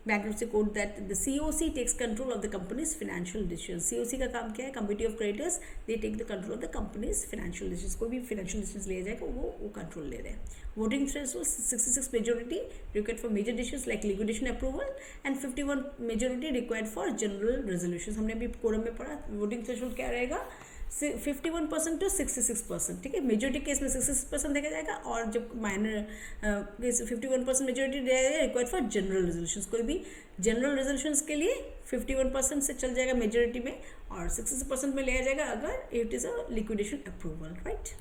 bankruptcy court, that the COC takes control of the company's financial decisions. COC का काम क्या है? Committee of creditors, they take the control of the company's financial decisions. कोई भी financial decisions लिया जाएगा वो control ले रहे हैं. Voting threshold 66 majority required for major decisions like liquidation approval and 51 majority required for general resolutions. हमने अभी quorum में पढ़ा voting threshold क्या रहेगा? 51% to 66%, ठीक है. मेजोरिटी केस में 66% देखा जाएगा, और जब minor case 51% majority required for general resolutions. कोई भी जनरल रेजोल्यूशंस के लिए 51% से चल जाएगा मेजोरिटी में, और 66% में लिया जाएगा अगर it is a liquidation approval, right.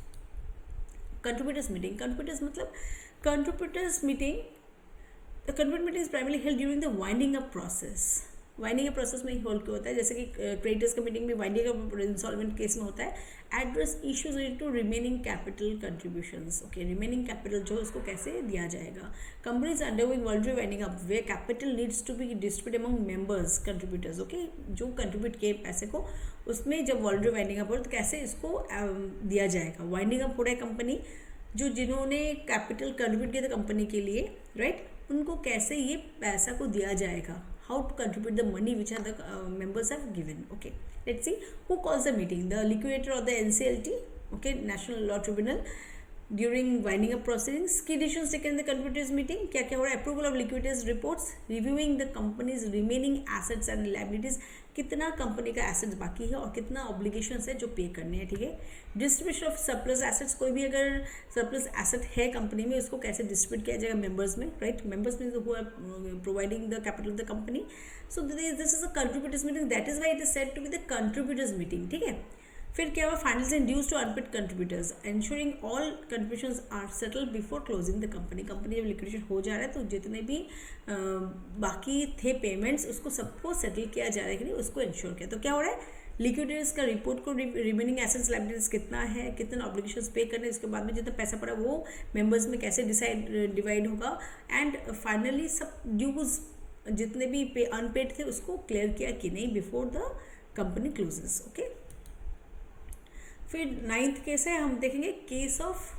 Contributors meeting. Contributors मतलब contributors meeting, the contributor meeting is primarily held during the winding up process. Winding up process में ही होल्ड क्यों होता है? जैसे कि क्रेडिटर्स का मीटिंग में वाइंडिंग अप इंसॉल्वेंट केस में होता है. Address issues related to remaining capital contributions. Okay, remaining capital जो है उसको कैसे दिया जाएगा. Companies undergoing voluntary winding up where capital needs to be distributed among members contributors. Okay, जो कंट्रीब्यूट किए पैसे को, उसमें जब वॉलंटरी वाइंडिंग अप हो तो कैसे इसको दिया जाएगा. वाइंडिंग अप हो रहा है कंपनी, जो जिन्होंने कैपिटल कंट्रीब्यूट किया था कंपनी के लिए, राइट, उनको कैसे ये पैसा को दिया जाएगा. How to contribute the money which are the members have given. Okay, let's see who calls the meeting. The liquidator or the NCLT, okay, National Law Tribunal. During winding up proceedings, key decisions taken in the contributors meeting. क्या क्या हो रहा है? Approval of liquidators reports, reviewing the company's remaining assets and liabilities. कितना company का assets बाकी है और कितना ऑब्लिगेशंस है जो पे करने हैं, ठीक है. Distribution of surplus assets. कोई भी अगर सरप्लस एसेट है कंपनी में, उसको कैसे डिस्ट्रीब्यूट किया जाएगा मेंबर्स में, राइट. मेंबर्स में who are providing the capital of the company. So this is a contributors meeting. That is why it is said to be the contributors meeting, ठीक है. फिर क्या हुआ? Finals and dues to unpaid contributors, ensuring all contributions are settled before closing the company. Company जब liquidation हो जा रहा है तो जितने भी बाकी थे पेमेंट्स, उसको सबको सेटल किया जा रहा है कि नहीं, उसको इंश्योर किया. तो क्या हो रहा है? लिक्विडेटर्स का रिपोर्ट को रिमेनिंग एसेट्स लायबिलिटीज कितना है, कितना ऑब्लिगेशंस पे करने, उसके बाद में जितना पैसा पड़ा वो मेंबर्स में कैसे डिवाइड होगा, एंड फाइनली सब ड्यूज जितने भी अनपेड थे उसको क्लियर किया कि नहीं before the company closes. Okay, फिर 9th केस है, हम देखेंगे case of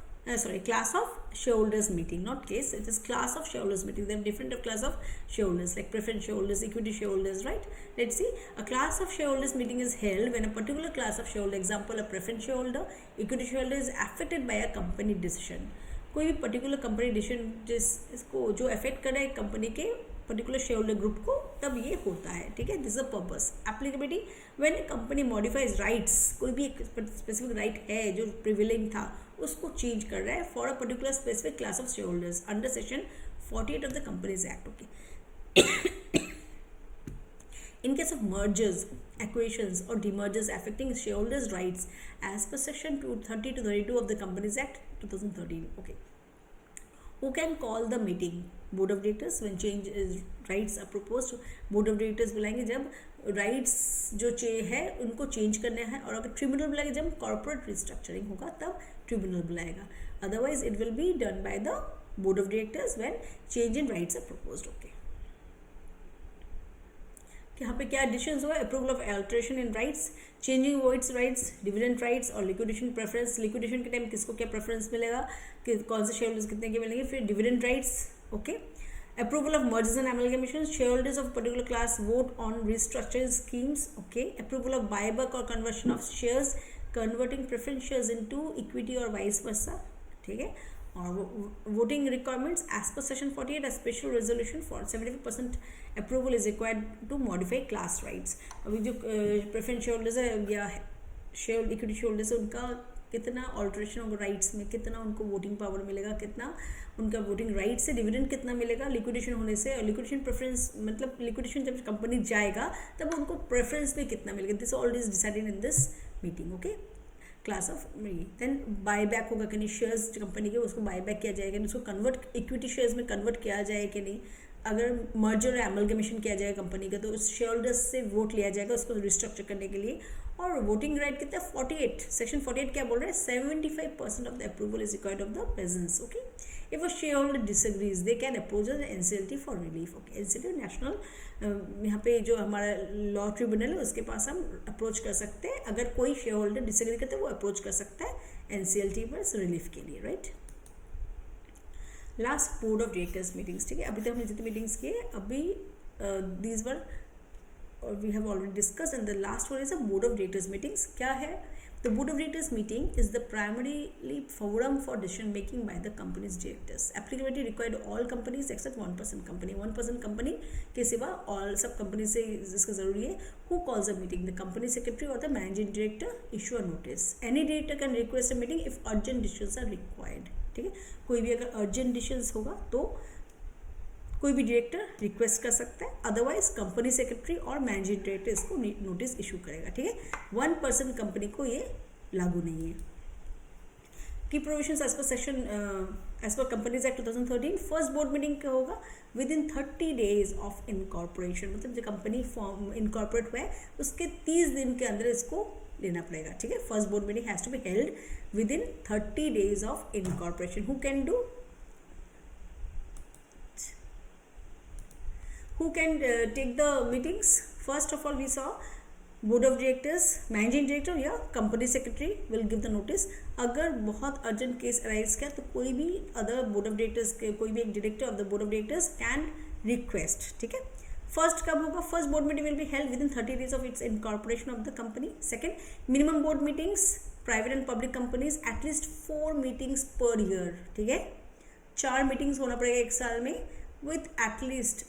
class of shareholders meeting, not case, it is class of shareholders meeting. There are different class of shareholders like preference shareholders, equity shareholders, right. Let's see, a class of shareholders meeting is held when a particular class of shareholder, example a preference shareholder, equity shareholder, is affected by a company decision. कोई भी particular company decision जिसको जो affect कर रहा है company के particular share holder group को, तब ये होता है, ठीक है. This is the purpose. Applicability, when company modifies rights, कोई भी एक स्पेसिफिक राइट है जो प्रिविलेज था उसको चेंज कर रहा है for a particular specific class of share holders under section 48 of the companies act. Okay, in case of mergers, acquisitions or demergers affecting shareholders' rights as per section 230 to 32 of the Companies Act 2013. Okay, who can call the meeting? Board of Directors. When change is rights are proposed, Board of Directors बुलाएंगे जब rights जो है उनको change करना है, और अगर tribunal बुलाएगा जब कॉर्पोरेट रिस्ट्रक्चरिंग होगा तब ट्रिब्यूनल बुलाएगा. Otherwise it will be done by the Board of Directors when change in rights are proposed. Okay, यहाँ पे क्या डिसीजन हुआ? Approval of alteration in rights, changing voids rights, dividend rights और liquidation preference. Liquidation के time किसको क्या preference मिलेगा, कि कौन से शेयर होल्डर्स कितने के मिलेंगे. फिर dividend rights. Okay, approval of mergers and amalgamation, shareholders of particular class vote on restructuring schemes. Okay, approval of buyback और conversion of shares, converting preference shares into equity और vice versa, ठीक है. और voting requirements as per section 48, a special resolution for 75% approval is required to modify class rights. अभी जो preference share holders है या share equity share holders है, उनका कितना ऑल्ट्रेशन होगा राइट्स में, कितना उनको वोटिंग पावर मिलेगा, कितना उनका वोटिंग राइट्स से, डिविडेंड कितना मिलेगा लिक्विडेशन होने से, और लिक्विडेशन प्रेफरेंस मतलब लिक्विडेशन जब कंपनी जाएगा तब उनको प्रेफरेंस में कितना मिलेगा. This all is decided in this meeting. Okay, class of. Then buyback होगा कि नहीं, शेयर्स कंपनी के उसको बायबैक किया जाएगा, उसको कन्वर्ट इक्विटी शेयर्स में कन्वर्ट किया जाए कि नहीं, अगर मर्जर या एमलगमेशन किया जाएगा कंपनी का, तो उस शेयर होल्डर्स से वोट लिया जाएगा उसको रिस्ट्रक्चर करने के लिए। और वोटिंग राइट कितना है 48, सेक्शन 48 क्या बोल रहा है, 75% of the approval is required of the presence. Okay, if a share holder disagrees they can approach the NCLT for relief. Okay, NCLT national, यहाँ पे जो हमारा लॉ ट्रिब्यूनल है उसके पास हम अप्रोच कर सकते हैं। अगर कोई शेयर होल्डर डिसएग्री करते हैं वो अप्रोच कर सकता है एनसीएलटी पर रिलीफ के लिए, right. Last board of directors meetings, ठीक है। अभी तक हमने जितनी मीटिंग्स किए अभी these were we have already discuss, and the last one is a board of directors meetings. क्या है, the board of directors meeting is the primarily forum for decision making by the companies directors. Applicability required all companies except 1% company, 1% company के सिवा all सब company से जिसका जरूरी है। Who calls a meeting, the company secretary और the managing director issue a notice. Any director can request a meeting if urgent decisions are required, ठीक है। कोई भी अगर अर्जेंट डिसीजंस होगा तो कोई भी डायरेक्टर रिक्वेस्ट कर सकता है, अदरवाइज कंपनी सेक्रेटरी और मैनेजिंग डायरेक्टर इसको नोटिस इशू करेगा, ठीक है। 1% कंपनी को ये लागू नहीं है। की provisions as per section as per companies act 2013, first board meeting क्या होगा within 30 days of incorporation, मतलब जो कंपनी फॉर्म इनकॉर्पोरेट हुआ है उसके 30 दिन के अंदर इसको लेना पड़ेगा, ठीक है। First board meeting has to be held within 30 days of incorporation. Who can do, who can take the meetings? First of all we saw board of directors, managing director या company secretary will give the notice। अगर बहुत urgent case arise किया तो कोई भी other board of directors के कोई भी एक director of the board of directors can request, ठीक है। फर्स्ट कब होगा, first board meeting will B held within 30 days of its incorporation of the company. Second, minimum board meetings private and public companies at least 4 meetings per year, ठीक है। 4 meetings होना पड़ेगा एक साल में with at least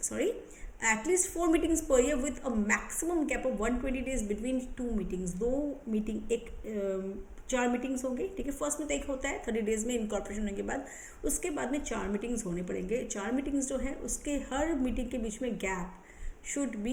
4 meetings per year with a maximum gap of 120 days between 2 meetings. 2 meeting एक 4 meetings होंगे, ठीक है। फर्स्ट में तो एक होता है 30 डेज में इनकॉर्पोरेशन होने के बाद, उसके बाद में 4 मीटिंग्स होने पड़ेंगे। 4 मीटिंग्स जो है उसके हर मीटिंग के बीच में gap should be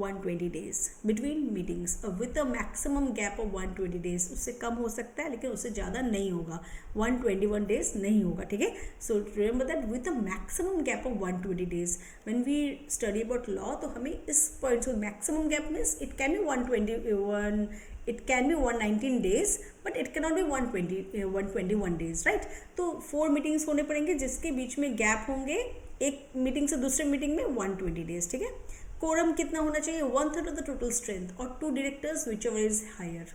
120 days between meetings with a maximum gap of 120 days। उससे कम हो सकता है लेकिन उससे ज़्यादा नहीं होगा, 121 days नहीं होगा, ठीक है। So remember that with a maximum gap of 120 days when we study about law, तो हमें इस पॉइंट से maximum gap means it can be 121, it can be 119 days but it cannot be 121 days, right। तो 4 meetings होने पड़ेंगे जिसके बीच में gap होंगे एक मीटिंग से दूसरे मीटिंग में 120 डेज, ठीक है। कोरम कितना होना चाहिए, 1/3 ऑफ द टोटल स्ट्रेंथ और 2 directors whichever is higher.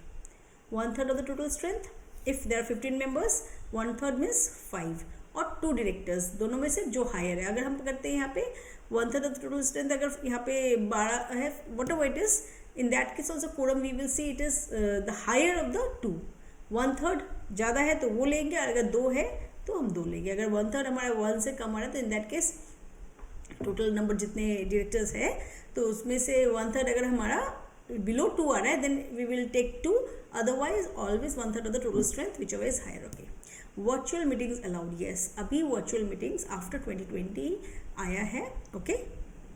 1/3 of the total strength if there are 15 members, 1/3 means 5 और 2 डायरेक्टर्स दोनों में से जो हायर है। अगर हम करते हैं यहाँ पे 1/3 ऑफ द टोटल स्ट्रेंथ, अगर यहाँ पे 12 है whatever it is, in that case also quorum we will see it is the higher of the 2। 1/3 ज़्यादा है तो वो लेंगे, अगर 2 है तो हम 2 लेंगे। अगर 1/3 हमारा 1 से कम आ रहा है तो इन दैट केस टोटल नंबर जितने डायरेक्टर्स है तो उसमें से 1/3 अगर हमारा बिलो 2 आ रहा है then we will take 2, otherwise always 1/3 of the total strength whichever is higher. Okay, virtual meetings allowed, yes. अभी वर्चुअल मीटिंग्स आफ्टर 2020 आया है, ओके,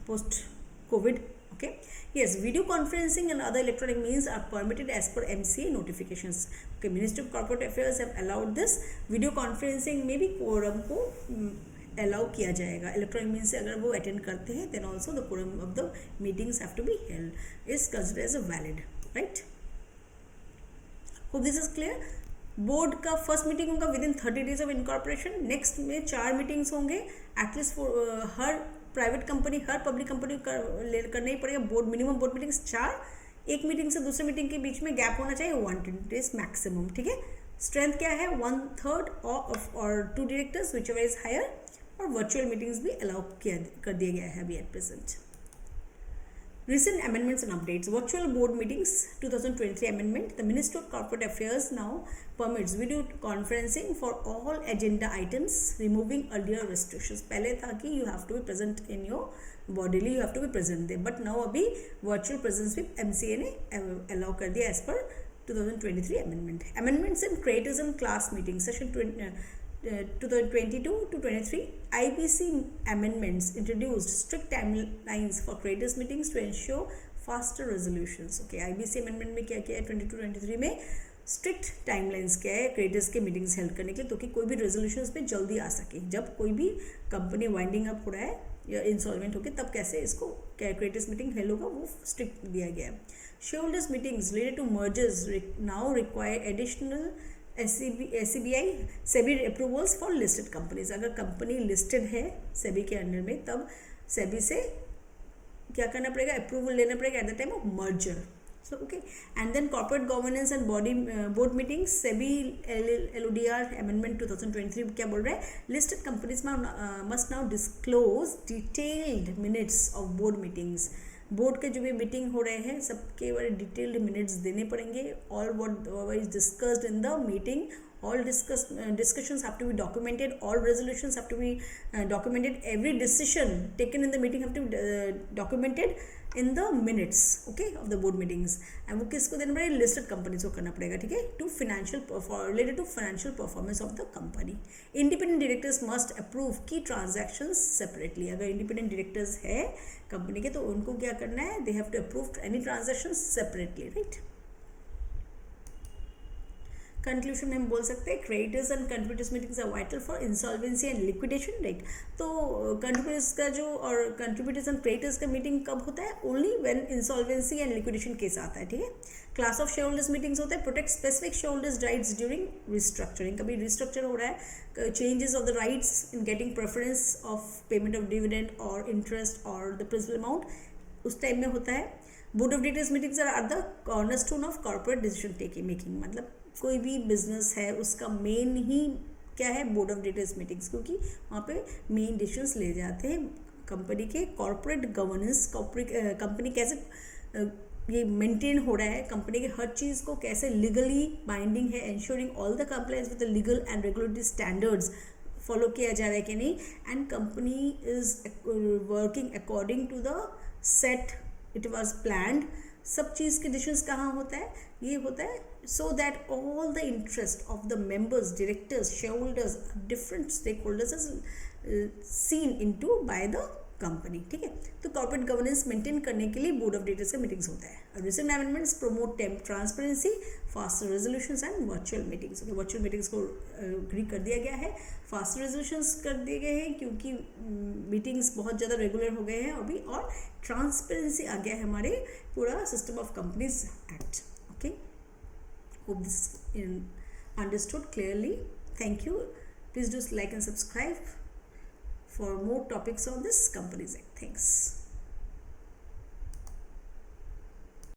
post COVID, okay, yes, video conferencing and other electronic means are permitted as per MCA notifications। okay, Ministry of Corporate Affairs have allowed this। video conferencing में भी quorum को allow किया जाएगा, electronic means से अगर वो अटेंड करते हैं then also the quorum of the meetings have to be held is considered as a valid, right। hope this is clear। Board का फर्स्ट मीटिंग होगा within 30 days of incorporation. Next में 4 meetings होंगे at least हर private company, हर public company करना ही पड़ेगा। Board minimum board meetings 4, एक meeting से दूसरे meeting के बीच में गैप होना चाहिए 120 डेज मैक्सिमम, ठीक है। स्ट्रेंथ क्या है, 1/3 और 2 directors whichever is higher, और वर्चुअल मीटिंग्स भी अलाउ कर दिया गया है अभी at present. Recent amendments and updates. Virtual board meetings 2023 amendment. The Ministry of Corporate Affairs now permits video conferencing for all agenda items, removing earlier restrictions. पहले था कि you have to be present in your bodily, you have to be present there. But now अभी virtual presence भी MCA ने allow कर दिया as per 2023 amendment. Amendments in creators and class meetings. Session 2022 to 23 IBC amendments introduced strict timelines for creators meetings to ensure faster resolutions। okay, IBC amendment में क्या किया है 22-23 में स्ट्रिक्ट टाइमलाइंस क्या है क्रिएटर्स के मीटिंग्स हेल्ड करने के लिए, तो कि कोई भी रेजोल्यूशंस पे जल्दी आ सके। जब कोई भी कंपनी वाइंडिंग अप हो रहा है या इंसॉल्वेंट होके तब कैसे इसको क्रेडिटर्स मीटिंग हेल्ड होगा, वो स्ट्रिक्ट दिया गया है. Shareholders meetings related to mergers now require additional SEBI SEBI approvals for listed companies. अगर कंपनी लिस्टेड है सेबी के अंडर में तब सेबी से क्या करना पड़ेगा, अप्रूवल लेना पड़ेगा at the time of merger. So okay, and then corporate governance and board meetings. SEBI LODR amendment 2023 क्या बोल रहा है, listed companies must now disclose detailed minutes of board meetings. Board के जो भी मीटिंग हो रहे हैं सबके बड़े डिटेल्ड मिनट्स देने पड़ेंगे. All what is discussed in the meeting, all discussions have to be documented, all resolutions have to be documented, every decision taken in the meeting have to be documented in the minutes, okay, of the board meetings. and वो किसको देना पड़ेगा, listed companies को करना पड़ेगा, ठीक है, to related to financial performance of the company. Independent directors must approve key transactions separately. अगर independent directors है कंपनी के तो उनको क्या करना है, they have to approve any transactions separately, right. Conclusion में हम बोल सकते हैं creditors and contributors meetings are vital for insolvency and liquidation, right. तो कंट्रीब्यूटर्स का जो और कंट्रीब्यूटर्स एंड क्रेडिटर्स का मीटिंग कब होता है, only when insolvency and liquidation case आता है, ठीक है. Class of share holders meetings होता है protect specific share holders rights during restructuring. कभी रिस्ट्रक्चर हो रहा है, changes of the rights in getting preference of payment of dividend और इंटरेस्ट और द प्रिंसिपल अमाउंट, उस टाइम में होता है. Board of directors meetings are the cornerstone of corporate decision taking making. मतलब कोई भी बिजनेस है उसका मेन ही क्या है, बोर्ड ऑफ डायरेक्टर्स मीटिंग्स, क्योंकि वहाँ पे मेन डिसीजंस ले जाते हैं कंपनी के. कॉर्पोरेट गवर्नेंस, कंपनी कैसे ये मेंटेन हो रहा है, कंपनी के हर चीज़ को कैसे लीगली बाइंडिंग है, ensuring all the compliance with the legal and regulatory standards follow किया जा रहा है कि नहीं, and company is working according to the set it was planned. सब चीज़ के डिसीजंस कहाँ होता है, ये होता है so that all the interest of the members, directors, shareholders, different stakeholders is seen into by the company, ठीक है. तो कॉर्पोरेट गवर्नेंस मेंटेन करने के लिए बोर्ड ऑफ डायरेक्टर्स का मीटिंग्स होता है. Recent amendments promote transparency, faster resolutions and virtual meetings. Virtual meetings को एग्री कर दिया गया है, फास्टर रेजोल्यूशंस कर दिए गए हैं क्योंकि मीटिंग्स बहुत ज़्यादा रेगुलर हो गए हैं अभी, और ट्रांसपेरेंसी आ गया है हमारे पूरा system of companies act. Okay, hope this is understood clearly. Thank you. Please do like and subscribe for more topics on this Companies Act. Thanks.